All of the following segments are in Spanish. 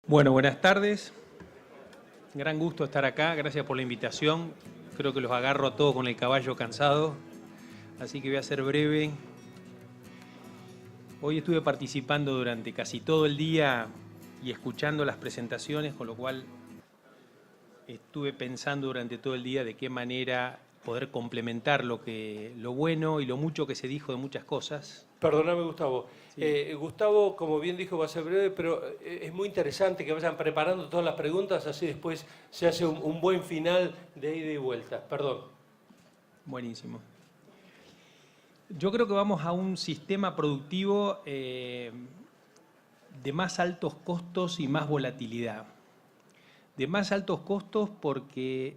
Bueno, buenas tardes. Gran gusto estar acá. Gracias por la invitación. Creo que los agarro a todos con el caballo cansado, así que voy a ser breve. Hoy estuve participando durante casi todo el día y escuchando las presentaciones, con lo cual estuve pensando durante todo el día de qué manera poder complementar lo bueno y lo mucho que se dijo de muchas cosas. Perdóname, Gustavo. Sí. Gustavo, como bien dijo, va a ser breve, pero es muy interesante que vayan preparando todas las preguntas, así después se hace un buen final de ida y vuelta. Perdón. Buenísimo. Yo creo que vamos a un sistema productivo de más altos costos y más volatilidad. De más altos costos porque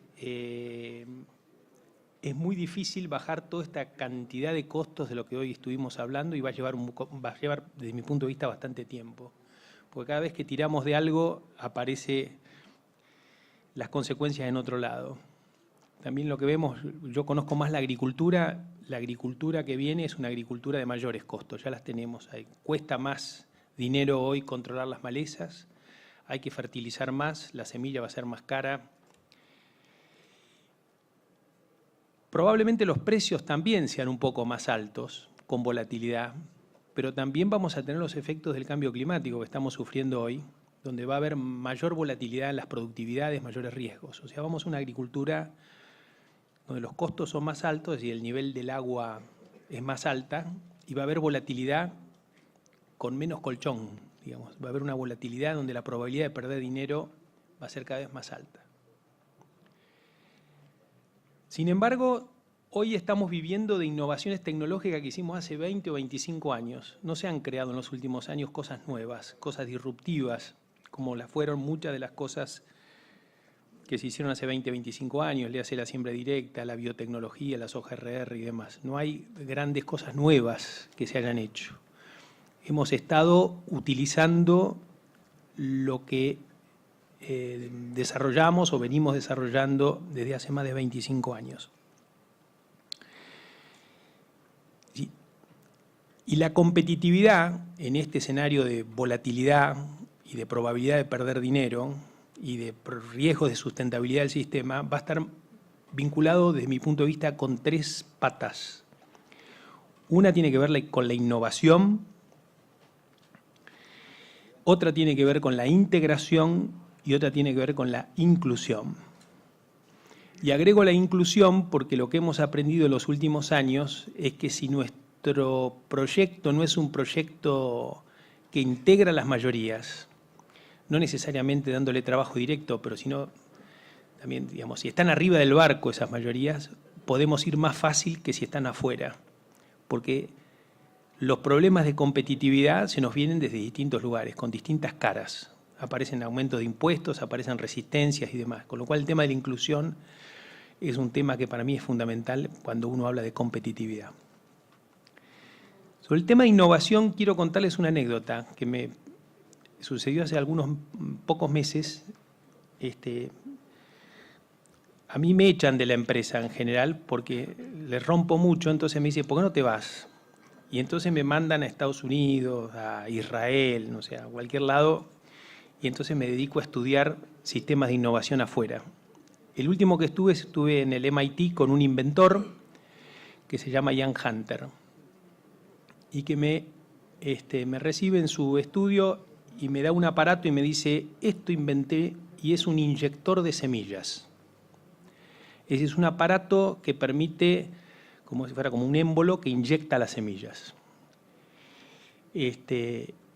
es muy difícil bajar toda esta cantidad de costos de lo que hoy estuvimos hablando y va a llevar, desde mi punto de vista, bastante tiempo. Porque cada vez que tiramos de algo, aparecen las consecuencias en otro lado. También lo que vemos, yo conozco más la agricultura que viene es una agricultura de mayores costos, ya las tenemos ahí. Cuesta más dinero hoy controlar las malezas, hay que fertilizar más, la semilla va a ser más cara. Probablemente los precios también sean un poco más altos, con volatilidad, pero también vamos a tener los efectos del cambio climático que estamos sufriendo hoy, donde va a haber mayor volatilidad en las productividades, mayores riesgos. O sea, vamos a una agricultura donde los costos son más altos y el nivel del agua es más alta, y va a haber volatilidad con menos colchón, digamos. Va a haber una volatilidad donde la probabilidad de perder dinero va a ser cada vez más alta. Sin embargo, hoy estamos viviendo de innovaciones tecnológicas que hicimos hace 20 o 25 años. No se han creado en los últimos años cosas nuevas, cosas disruptivas, como las fueron muchas de las cosas que se hicieron hace 20, 25 años, le hace la siembra directa, la biotecnología, la soja RR y demás. No hay grandes cosas nuevas que se hayan hecho. Hemos estado utilizando lo que desarrollamos o venimos desarrollando desde hace más de 25 años. Y la competitividad en este escenario de volatilidad y de probabilidad de perder dinero y de riesgos de sustentabilidad del sistema va a estar vinculado, desde mi punto de vista, con tres patas. Una tiene que ver con la innovación, otra tiene que ver con la integración y otra tiene que ver con la inclusión. Y agrego la inclusión porque lo que hemos aprendido en los últimos años es que si nuestro proyecto no es un proyecto que integra a las mayorías, no necesariamente dándole trabajo directo, pero sino también, digamos, si están arriba del barco esas mayorías, podemos ir más fácil que si están afuera, porque los problemas de competitividad se nos vienen desde distintos lugares, con distintas caras. Aparecen aumentos de impuestos, aparecen resistencias y demás, con lo cual el tema de la inclusión es un tema que para mí es fundamental cuando uno habla de competitividad. Sobre el tema de innovación quiero contarles una anécdota que me sucedió hace algunos pocos meses. A mí me echan de la empresa en general porque les rompo mucho, entonces me dicen, ¿por qué no te vas? Y entonces me mandan a Estados Unidos, a Israel, no sé, a cualquier lado, y entonces me dedico a estudiar sistemas de innovación afuera. El último que estuve en el MIT con un inventor que se llama Ian Hunter, y que me recibe en su estudio y me da un aparato y me dice, esto inventé y es un inyector de semillas. Es un aparato que permite, como si fuera como un émbolo que inyecta las semillas.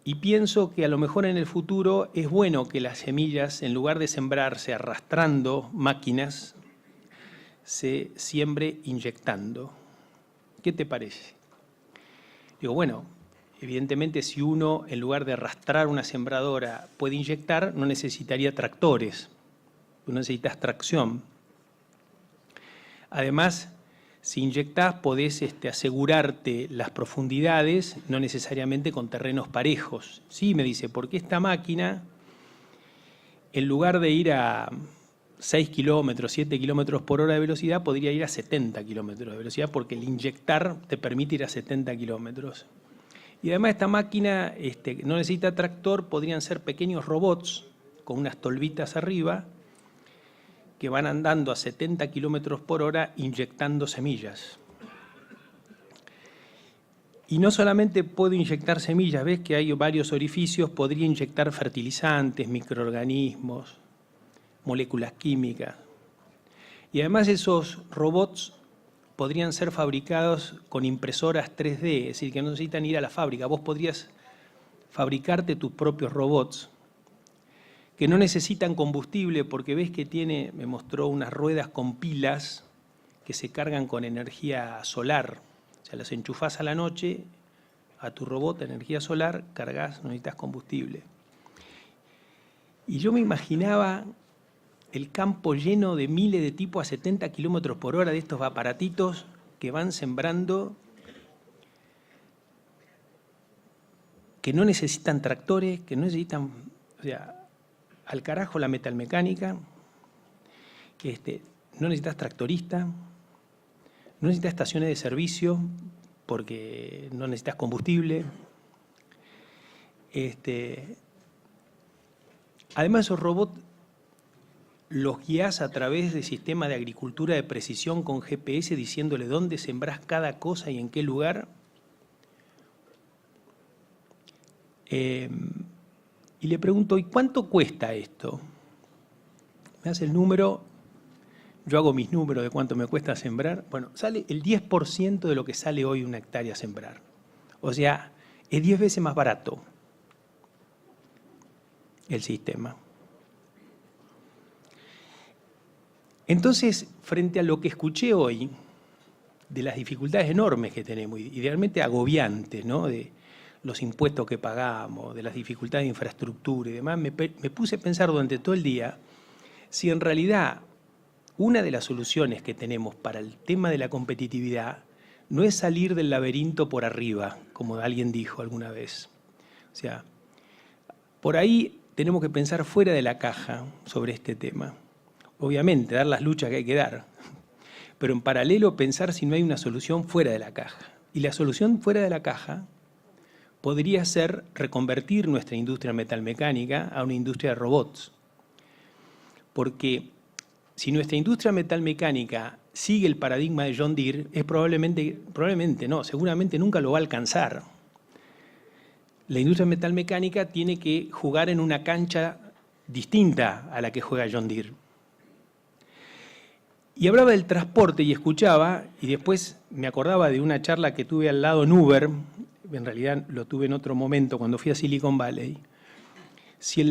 Y pienso que a lo mejor en el futuro es bueno que las semillas, en lugar de sembrarse arrastrando máquinas, se siembre inyectando. ¿Qué te parece? Digo, bueno, evidentemente si uno, en lugar de arrastrar una sembradora, puede inyectar, no necesitaría tractores, no necesitas tracción. Además, si inyectás, podés asegurarte las profundidades, no necesariamente con terrenos parejos. Sí, me dice, porque esta máquina, en lugar de ir a 6 kilómetros, 7 kilómetros por hora de velocidad, podría ir a 70 kilómetros de velocidad, porque el inyectar te permite ir a 70 kilómetros. Y además esta máquina no necesita tractor, podrían ser pequeños robots con unas tolvitas arriba que van andando a 70 kilómetros por hora inyectando semillas. Y no solamente puedo inyectar semillas, ves que hay varios orificios, podría inyectar fertilizantes, microorganismos, moléculas químicas. Y además esos robots podrían ser fabricados con impresoras 3D, es decir, que no necesitan ir a la fábrica. Vos podrías fabricarte tus propios robots, que no necesitan combustible, porque ves que tiene, me mostró unas ruedas con pilas que se cargan con energía solar. O sea, las enchufás a la noche a tu robot, energía solar, cargas, no necesitas combustible. Y yo me imaginaba el campo lleno de miles de tipos a 70 kilómetros por hora de estos aparatitos que van sembrando, que no necesitan tractores, que no necesitan, o sea, al carajo la metalmecánica, no necesitas tractorista, no necesitas estaciones de servicio porque no necesitas combustible. Además, esos robots los guías a través de sistemas de agricultura de precisión con GPS diciéndole dónde sembrás cada cosa y en qué lugar. Y le pregunto, ¿y cuánto cuesta esto? Me hace el número, yo hago mis números de cuánto me cuesta sembrar. Bueno, sale el 10% de lo que sale hoy una hectárea a sembrar. O sea, es 10 veces más barato el sistema. Entonces, frente a lo que escuché hoy, de las dificultades enormes que tenemos, y realmente agobiantes, ¿no?, de los impuestos que pagamos, de las dificultades de infraestructura y demás, me puse a pensar durante todo el día si en realidad una de las soluciones que tenemos para el tema de la competitividad no es salir del laberinto por arriba, como alguien dijo alguna vez. O sea, por ahí tenemos que pensar fuera de la caja sobre este tema. Obviamente, dar las luchas que hay que dar, pero en paralelo pensar si no hay una solución fuera de la caja. Y la solución fuera de la caja podría ser reconvertir nuestra industria metalmecánica a una industria de robots. Porque si nuestra industria metalmecánica sigue el paradigma de John Deere, seguramente nunca lo va a alcanzar. La industria metalmecánica tiene que jugar en una cancha distinta a la que juega John Deere. Y hablaba del transporte y escuchaba, y después me acordaba de una charla que tuve al lado en Uber, en realidad lo tuve en otro momento cuando fui a Silicon Valley. Si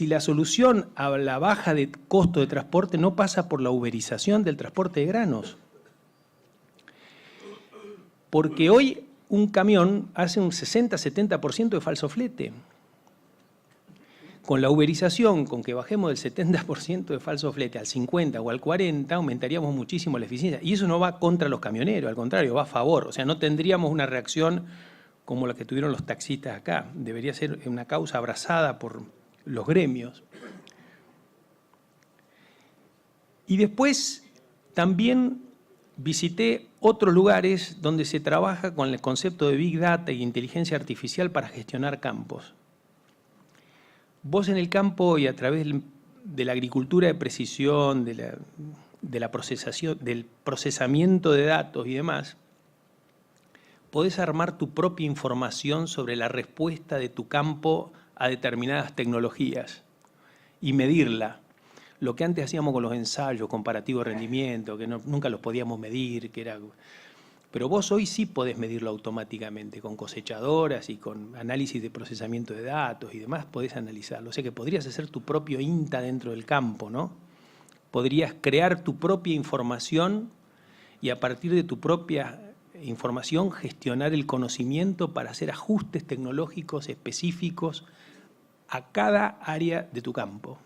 la solución a la baja de costo de transporte no pasa por la uberización del transporte de granos. Porque hoy un camión hace un 60-70% de falso flete. Con la uberización, con que bajemos del 70% de falso flete al 50% o al 40%, aumentaríamos muchísimo la eficiencia. Y eso no va contra los camioneros, al contrario, va a favor. O sea, no tendríamos una reacción como la que tuvieron los taxistas acá. Debería ser una causa abrazada por los gremios. Y después también visité otros lugares donde se trabaja con el concepto de Big Data y inteligencia artificial para gestionar campos. Vos en el campo y a través de la agricultura de precisión, de la procesación, del procesamiento de datos y demás, podés armar tu propia información sobre la respuesta de tu campo a determinadas tecnologías y medirla. Lo que antes hacíamos con los ensayos, comparativo de rendimiento, que nunca los podíamos medir, pero vos hoy sí podés medirlo automáticamente, con cosechadoras y con análisis de procesamiento de datos y demás, podés analizarlo. O sea que podrías hacer tu propio INTA dentro del campo, ¿no? Podrías crear tu propia información y a partir de tu propia información gestionar el conocimiento para hacer ajustes tecnológicos específicos a cada área de tu campo.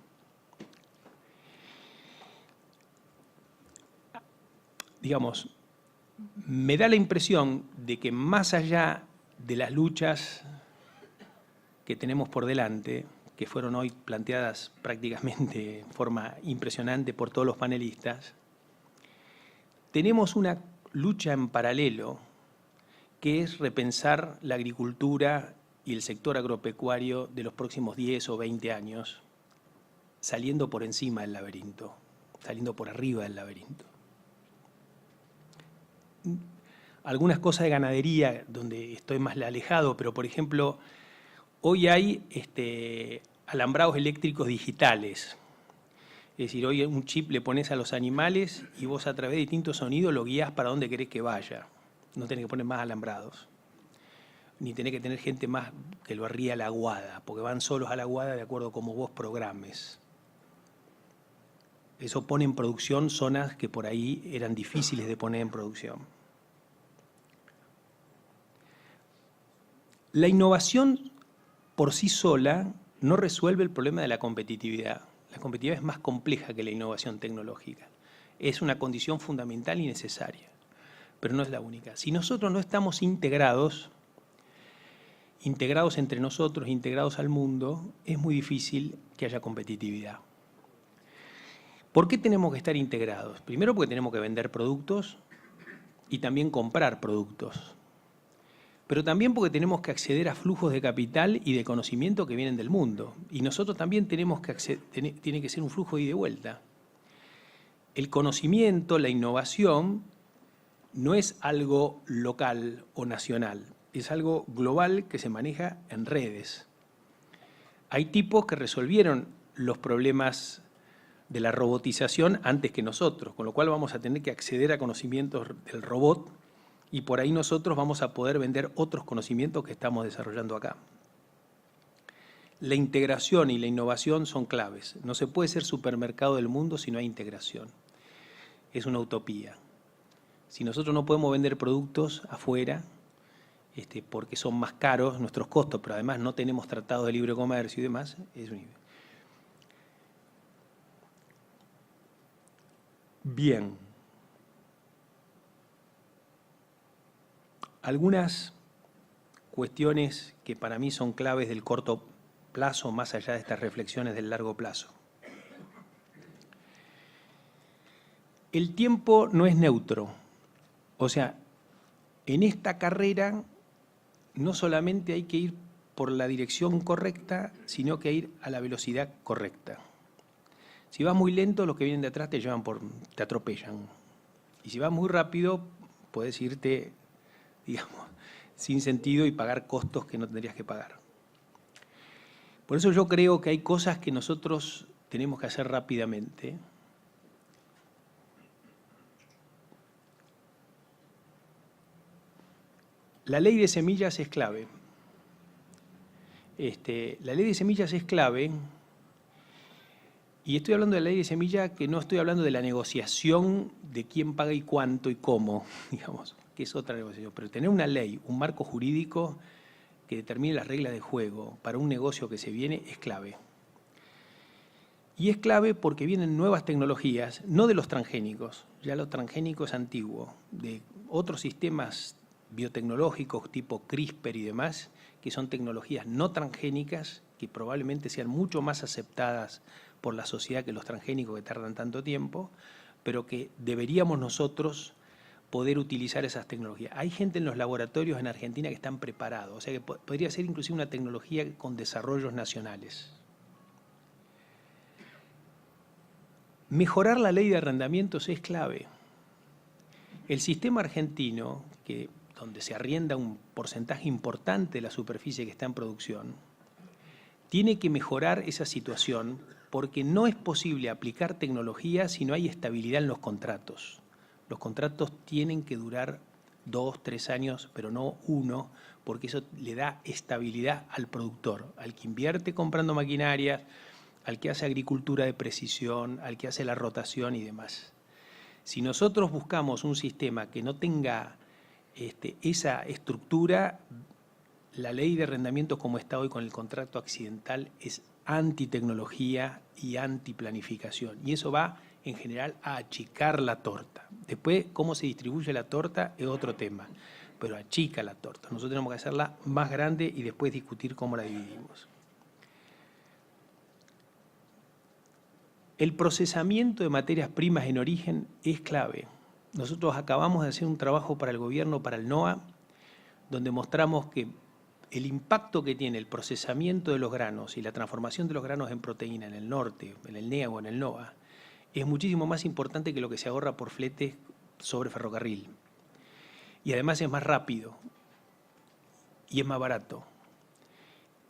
Digamos, me da la impresión de que más allá de las luchas que tenemos por delante, que fueron hoy planteadas prácticamente en forma impresionante por todos los panelistas, tenemos una lucha en paralelo, que es repensar la agricultura y el sector agropecuario de los próximos 10 o 20 años saliendo por encima del laberinto, saliendo por arriba del laberinto. Algunas cosas de ganadería donde estoy más alejado, pero por ejemplo, hoy hay alambrados eléctricos digitales. Es decir, hoy un chip le pones a los animales y vos a través de distintos sonidos lo guías para dónde querés que vaya. No tenés que poner más alambrados. Ni tenés que tener gente más que lo arría a la aguada, porque van solos a la aguada de acuerdo a cómo vos programes. Eso pone en producción zonas que por ahí eran difíciles de poner en producción. La innovación por sí sola no resuelve el problema de la competitividad. La competitividad es más compleja que la innovación tecnológica. Es una condición fundamental y necesaria, pero no es la única. Si nosotros no estamos integrados entre nosotros, integrados al mundo, es muy difícil que haya competitividad. ¿Por qué tenemos que estar integrados? Primero porque tenemos que vender productos y también comprar productos. Pero también porque tenemos que acceder a flujos de capital y de conocimiento que vienen del mundo. Y nosotros también tenemos que tiene que ser un flujo de ida y vuelta. El conocimiento, la innovación, no es algo local o nacional, es algo global que se maneja en redes. Hay tipos que resolvieron los problemas de la robotización antes que nosotros, con lo cual vamos a tener que acceder a conocimientos del robot y por ahí nosotros vamos a poder vender otros conocimientos que estamos desarrollando acá. La integración y la innovación son claves. No se puede ser supermercado del mundo si no hay integración. Es una utopía. Si nosotros no podemos vender productos afuera, porque son más caros nuestros costos, pero además no tenemos tratados de libre comercio y demás, es un... Bien. Algunas cuestiones que para mí son claves del corto plazo, más allá de estas reflexiones del largo plazo. El tiempo no es neutro. O sea, en esta carrera no solamente hay que ir por la dirección correcta, sino que ir a la velocidad correcta. Si vas muy lento, los que vienen de atrás te atropellan. Y si vas muy rápido, puedes irte, digamos, sin sentido y pagar costos que no tendrías que pagar. Por eso yo creo que hay cosas que nosotros tenemos que hacer rápidamente. La ley de semillas es clave. La ley de semillas es clave. Y estoy hablando de la ley de semilla, que no estoy hablando de la negociación de quién paga y cuánto y cómo, digamos, que es otra negociación. Pero tener una ley, un marco jurídico que determine las reglas de juego para un negocio que se viene es clave. Y es clave porque vienen nuevas tecnologías, no de los transgénicos, ya los transgénicos es antiguo, de otros sistemas biotecnológicos tipo CRISPR y demás, que son tecnologías no transgénicas que probablemente sean mucho más aceptadas por la sociedad que los transgénicos que tardan tanto tiempo, pero que deberíamos nosotros poder utilizar esas tecnologías. Hay gente en los laboratorios en Argentina que están preparados, o sea que podría ser inclusive una tecnología con desarrollos nacionales. Mejorar la ley de arrendamientos es clave. El sistema argentino, donde se arrienda un porcentaje importante de la superficie que está en producción, tiene que mejorar esa situación porque no es posible aplicar tecnología si no hay estabilidad en los contratos. Los contratos tienen que durar 2, 3 años, pero no 1, porque eso le da estabilidad al productor, al que invierte comprando maquinarias, al que hace agricultura de precisión, al que hace la rotación y demás. Si nosotros buscamos un sistema que no tenga esa estructura, la ley de arrendamientos como está hoy con el contrato accidental es antitecnología y antiplanificación. Y eso va, en general, a achicar la torta. Después, cómo se distribuye la torta es otro tema, pero achica la torta. Nosotros tenemos que hacerla más grande y después discutir cómo la dividimos. El procesamiento de materias primas en origen es clave. Nosotros acabamos de hacer un trabajo para el gobierno, para el NOA, donde mostramos que el impacto que tiene el procesamiento de los granos y la transformación de los granos en proteína en el norte, en el NEA o en el NOA, es muchísimo más importante que lo que se ahorra por flete sobre ferrocarril. Y además es más rápido y es más barato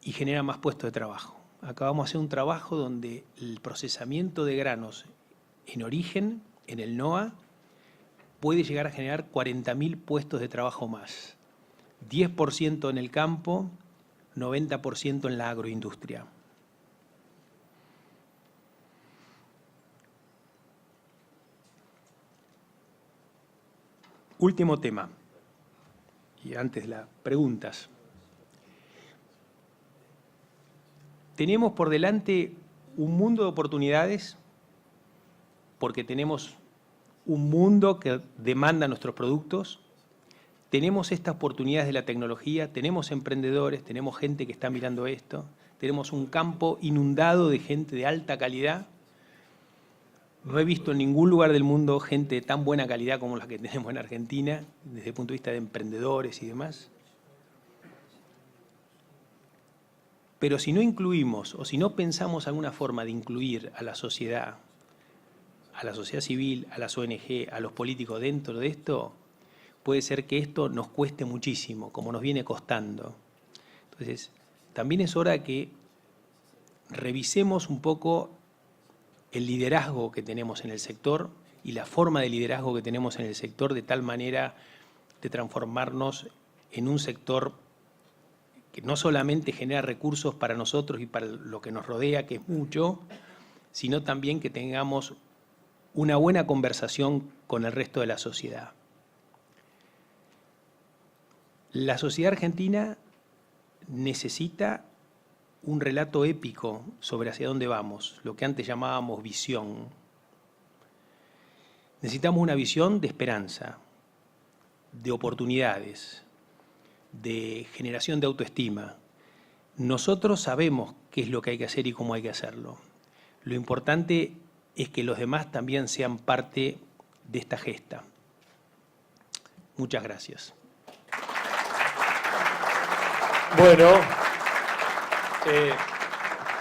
y genera más puestos de trabajo. Acá vamos a hacer un trabajo donde el procesamiento de granos en origen, en el NOA, puede llegar a generar 40.000 puestos de trabajo más. 10% en el campo, 90% en la agroindustria. Último tema, y antes las preguntas. Tenemos por delante un mundo de oportunidades porque tenemos un mundo que demanda nuestros productos. Tenemos estas oportunidades de la tecnología, tenemos emprendedores, tenemos gente que está mirando esto, tenemos un campo inundado de gente de alta calidad. No he visto en ningún lugar del mundo gente de tan buena calidad como la que tenemos en Argentina, desde el punto de vista de emprendedores y demás. Pero si no incluimos o si no pensamos alguna forma de incluir a la sociedad civil, a las ONG, a los políticos dentro de esto, puede ser que esto nos cueste muchísimo, como nos viene costando. Entonces, también es hora de que revisemos un poco el liderazgo que tenemos en el sector y la forma de liderazgo que tenemos en el sector, de tal manera de transformarnos en un sector que no solamente genera recursos para nosotros y para lo que nos rodea, que es mucho, sino también que tengamos una buena conversación con el resto de la sociedad. La sociedad argentina necesita un relato épico sobre hacia dónde vamos, lo que antes llamábamos visión. Necesitamos una visión de esperanza, de oportunidades, de generación de autoestima. Nosotros sabemos qué es lo que hay que hacer y cómo hay que hacerlo. Lo importante es que los demás también sean parte de esta gesta. Muchas gracias. Bueno,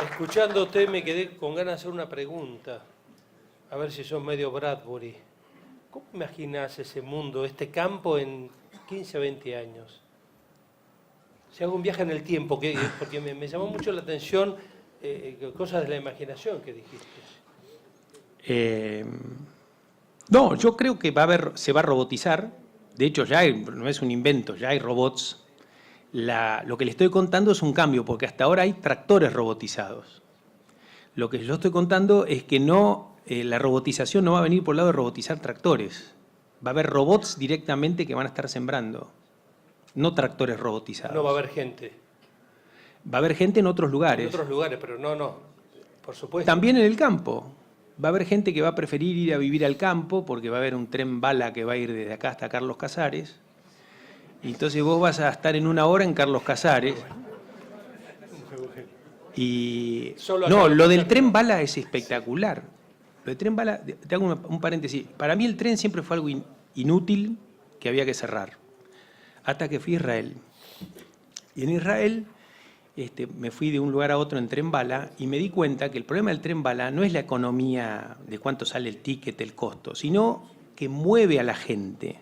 escuchándote me quedé con ganas de hacer una pregunta. A ver si sos medio Bradbury. ¿Cómo imaginás ese mundo, este campo en 15 o 20 años? Si hago un viaje en el tiempo, porque me llamó mucho la atención cosas de la imaginación que dijiste. No, yo creo que se va a robotizar. De hecho, ya no es un invento, ya hay robots. Lo que le estoy contando es un cambio, porque hasta ahora hay tractores robotizados. Lo que yo estoy contando es que la robotización no va a venir por el lado de robotizar tractores. Va a haber robots directamente que van a estar sembrando, no tractores robotizados. No va a haber gente. Va a haber gente en otros lugares. En otros lugares, pero no, por supuesto. También en el campo. Va a haber gente que va a preferir ir a vivir al campo porque va a haber un tren bala que va a ir desde acá hasta Carlos Casares. Y entonces vos vas a estar en 1 hora en Carlos Casares. Y no, lo del tren bala es espectacular. Lo del tren bala, te hago un paréntesis. Para mí el tren siempre fue algo inútil que había que cerrar. Hasta que fui a Israel. Y en Israel me fui de un lugar a otro en tren bala y me di cuenta que el problema del tren bala no es la economía de cuánto sale el ticket, el costo, sino que mueve a la gente.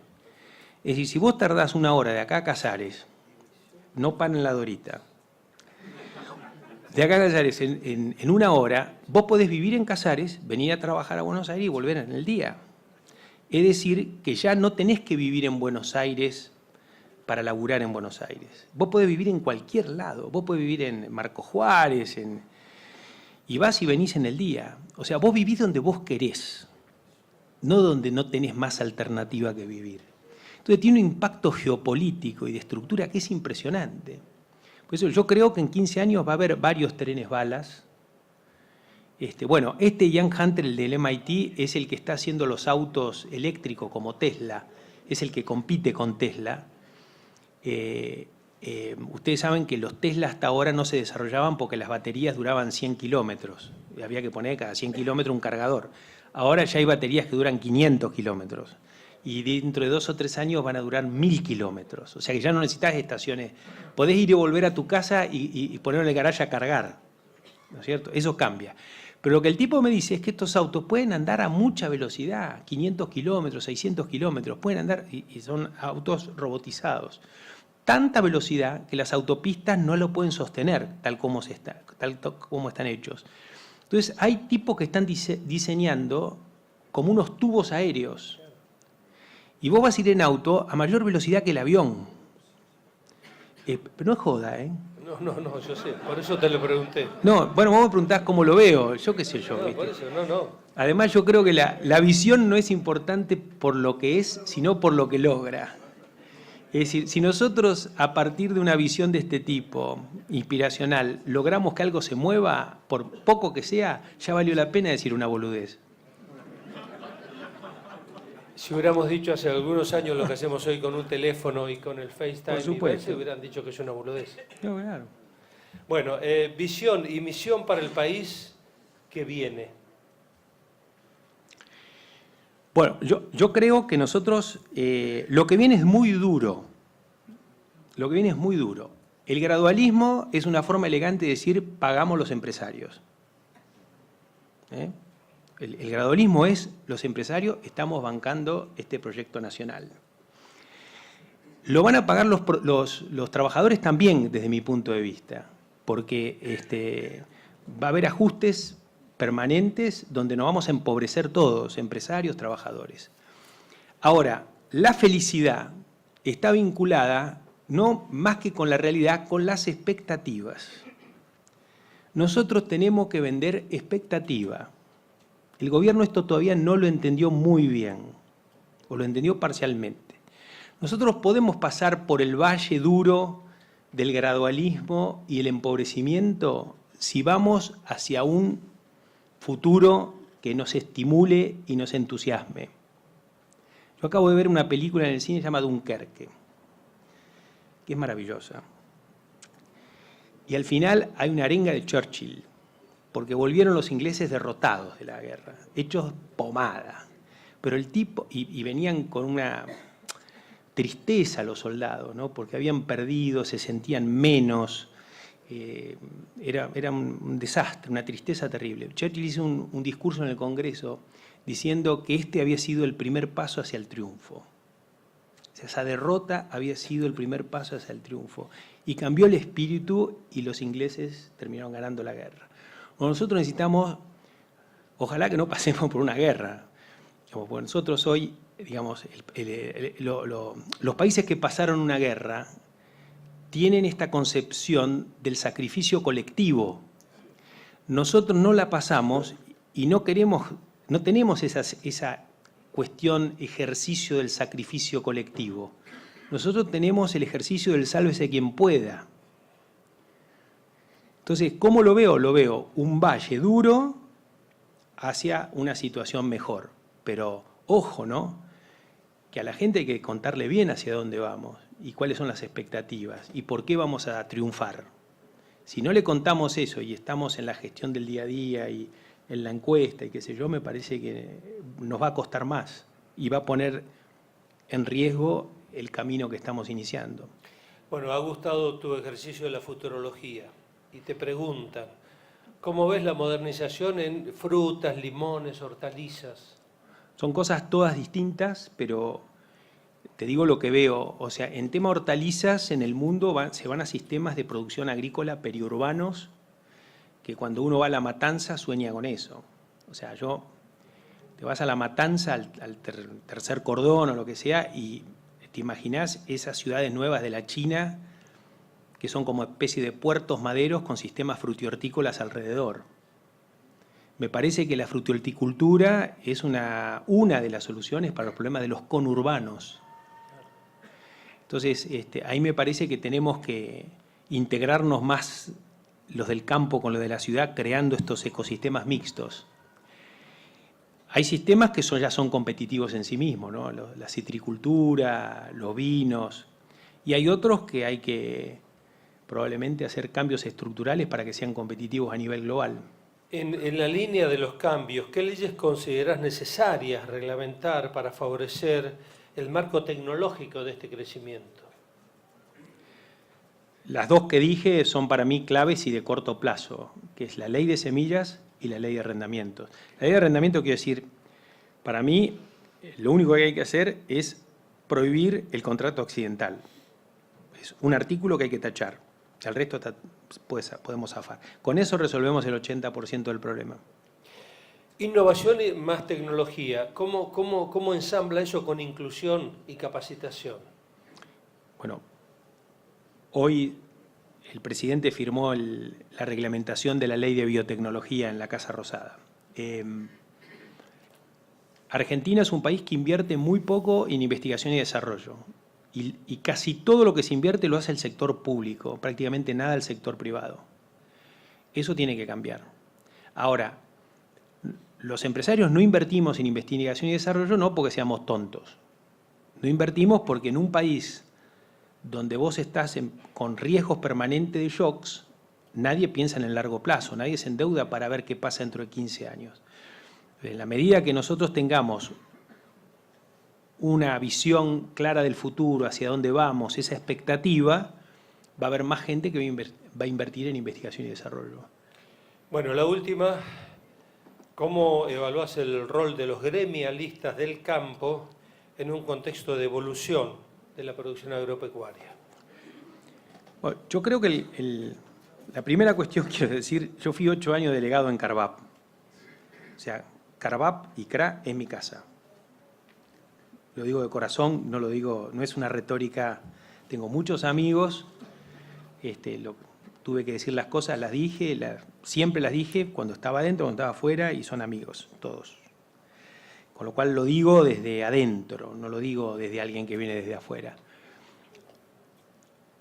Es decir, si vos tardás 1 hora de acá a Casares, no paran la Dorita. De acá a Casares, en 1 hora, vos podés vivir en Casares, venir a trabajar a Buenos Aires y volver en el día. Es decir, que ya no tenés que vivir en Buenos Aires para laburar en Buenos Aires. Vos podés vivir en cualquier lado, vos podés vivir en Marco Juárez, y vas y venís en el día. O sea, vos vivís donde vos querés, no donde no tenés más alternativa que vivir. Entonces tiene un impacto geopolítico y de estructura que es impresionante. Por eso yo creo que en 15 años va a haber varios trenes balas. Ian Hunter, el del MIT, es el que está haciendo los autos eléctricos como Tesla, es el que compite con Tesla. Ustedes saben que los Tesla hasta ahora no se desarrollaban porque las baterías duraban 100 kilómetros. Había que poner cada 100 kilómetros un cargador. Ahora ya hay baterías que duran 500 kilómetros. y dentro de 2 o 3 años van a durar 1000 kilómetros. O sea que ya no necesitas estaciones. Podés ir y volver a tu casa y ponerlo en el garaje a cargar, ¿no es cierto? Eso cambia. Pero lo que el tipo me dice es que estos autos pueden andar a mucha velocidad, 500 kilómetros, 600 kilómetros, pueden andar, y son autos robotizados. Tanta velocidad que las autopistas no lo pueden sostener tal como están hechos. Entonces hay tipos que están diseñando como unos tubos aéreos. Y vos vas a ir en auto a mayor velocidad que el avión. Pero no es joda, ¿eh? No, yo sé, por eso te lo pregunté. No, bueno, vos me preguntás cómo lo veo, yo qué sé yo. No, ¿viste? por eso, no. Además yo creo que la visión no es importante por lo que es, sino por lo que logra. Es decir, si nosotros a partir de una visión de este tipo, inspiracional, logramos que algo se mueva, por poco que sea, ya valió la pena decir una boludez. Si hubiéramos dicho hace algunos años lo que hacemos hoy con un teléfono y con el FaceTime, Por supuesto. hubieran dicho que es una boludez. No, claro. Bueno, visión y misión para el país que viene. Bueno, yo creo que nosotros, lo que viene es muy duro. Lo que viene es muy duro. El gradualismo es una forma elegante de decir pagamos los empresarios. El gradualismo es los empresarios estamos bancando este proyecto nacional. Lo van a pagar los trabajadores también desde mi punto de vista, porque va a haber ajustes permanentes donde nos vamos a empobrecer todos, empresarios, trabajadores. Ahora, la felicidad está vinculada no más que con la realidad, con las expectativas. Nosotros tenemos que vender expectativa. El gobierno esto todavía no lo entendió muy bien, o lo entendió parcialmente. Nosotros podemos pasar por el valle duro del gradualismo y el empobrecimiento si vamos hacia un futuro que nos estimule y nos entusiasme. Yo acabo de ver una película en el cine llamada Dunkerque, que es maravillosa. Y al final hay una arenga de Churchill, porque volvieron los ingleses derrotados de la guerra, hechos pomada. Pero el tipo, y venían con una tristeza los soldados, ¿no? Porque habían perdido, se sentían menos, era un desastre, una tristeza terrible. Churchill hizo un discurso en el Congreso diciendo que este había sido el primer paso hacia el triunfo. O sea, esa derrota había sido el primer paso hacia el triunfo. Y cambió el espíritu y los ingleses terminaron ganando la guerra. Bueno, nosotros necesitamos, ojalá que no pasemos por una guerra. Porque nosotros hoy, digamos, los países que pasaron una guerra tienen esta concepción del sacrificio colectivo. Nosotros no la pasamos y no tenemos esa cuestión, ejercicio del sacrificio colectivo. Nosotros tenemos el ejercicio del sálvese quien pueda. Entonces, ¿cómo lo veo? Lo veo un valle duro hacia una situación mejor. Pero, ojo, ¿no? Que a la gente hay que contarle bien hacia dónde vamos y cuáles son las expectativas y por qué vamos a triunfar. Si no le contamos eso y estamos en la gestión del día a día y en la encuesta y qué sé yo, me parece que nos va a costar más y va a poner en riesgo el camino que estamos iniciando. Bueno, ha gustado tu ejercicio de la futurología y te preguntan, ¿cómo ves la modernización en frutas, limones, hortalizas? Son cosas todas distintas, pero te digo lo que veo. O sea, en tema hortalizas en el mundo se van a sistemas de producción agrícola periurbanos que cuando uno va a La Matanza sueña con eso. O sea, te vas a La Matanza, al tercer cordón o lo que sea, y te imaginás esas ciudades nuevas de la China que son como especie de puertos maderos con sistemas frutihortícolas alrededor. Me parece que la frutihorticultura es una de las soluciones para los problemas de los conurbanos. Entonces, ahí me parece que tenemos que integrarnos más los del campo con los de la ciudad, creando estos ecosistemas mixtos. Hay sistemas que ya son competitivos en sí mismos, ¿no? La citricultura, los vinos, y hay otros que hay que probablemente hacer cambios estructurales para que sean competitivos a nivel global. En la línea de los cambios, ¿qué leyes consideras necesarias reglamentar para favorecer el marco tecnológico de este crecimiento? Las dos que dije son para mí claves y de corto plazo, que es la ley de semillas y la ley de arrendamientos. La ley de arrendamiento, quiero decir, para mí lo único que hay que hacer es prohibir el contrato accidental. Es un artículo que hay que tachar. El resto podemos zafar. Con eso resolvemos el 80% del problema. Innovación y más tecnología. ¿Cómo ensambla eso con inclusión y capacitación? Bueno, hoy el presidente firmó la reglamentación de la ley de biotecnología en la Casa Rosada. Argentina es un país que invierte muy poco en investigación y desarrollo. Y casi todo lo que se invierte lo hace el sector público, prácticamente nada el sector privado. Eso tiene que cambiar. Ahora, los empresarios no invertimos en investigación y desarrollo no porque seamos tontos. No invertimos porque en un país donde vos estás con riesgos permanentes de shocks, nadie piensa en el largo plazo, nadie se endeuda para ver qué pasa dentro de 15 años. En la medida que nosotros tengamos una visión clara del futuro, hacia dónde vamos, esa expectativa, va a haber más gente que va a invertir en investigación y desarrollo. Bueno, la última, ¿cómo evaluás el rol de los gremialistas del campo en un contexto de evolución de la producción agropecuaria? Bueno, yo creo que la primera cuestión, quiero decir, yo fui 8 años delegado en Carvap. O sea, Carvap y CRA es mi casa. Lo digo de corazón, no lo digo, no es una retórica. Tengo muchos amigos, tuve que decir las cosas, las dije, siempre las dije cuando estaba adentro, cuando estaba afuera, y son amigos, todos. Con lo cual lo digo desde adentro, no lo digo desde alguien que viene desde afuera.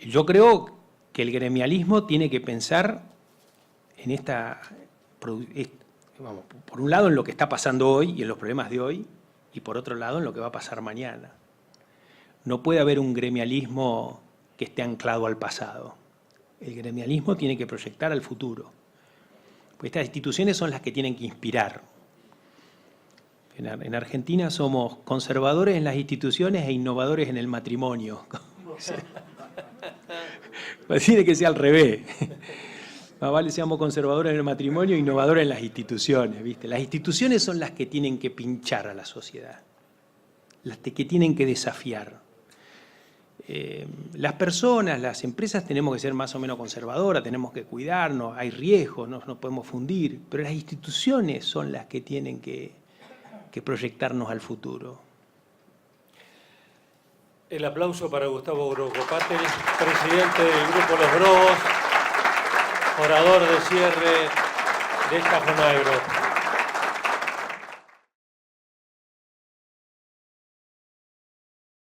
Yo creo que el gremialismo tiene que pensar en por un lado en lo que está pasando hoy y en los problemas de hoy, y por otro lado en lo que va a pasar mañana. No puede haber un gremialismo que esté anclado al pasado. El gremialismo tiene que proyectar al futuro. Pues estas instituciones son las que tienen que inspirar. En Argentina somos conservadores en las instituciones e innovadores en el matrimonio. Tiene que ser al revés. Más vale seamos conservadores en el matrimonio e innovadores en las instituciones, ¿viste? Las instituciones son las que tienen que pinchar a la sociedad, las que tienen que desafiar. Las personas, las empresas tenemos que ser más o menos conservadoras, tenemos que cuidarnos, hay riesgos, no nos podemos fundir, pero las instituciones son las que tienen que proyectarnos al futuro. El aplauso para Gustavo Groco Patel, presidente del Grupo Los Grobos, orador de cierre de esta Jonagro.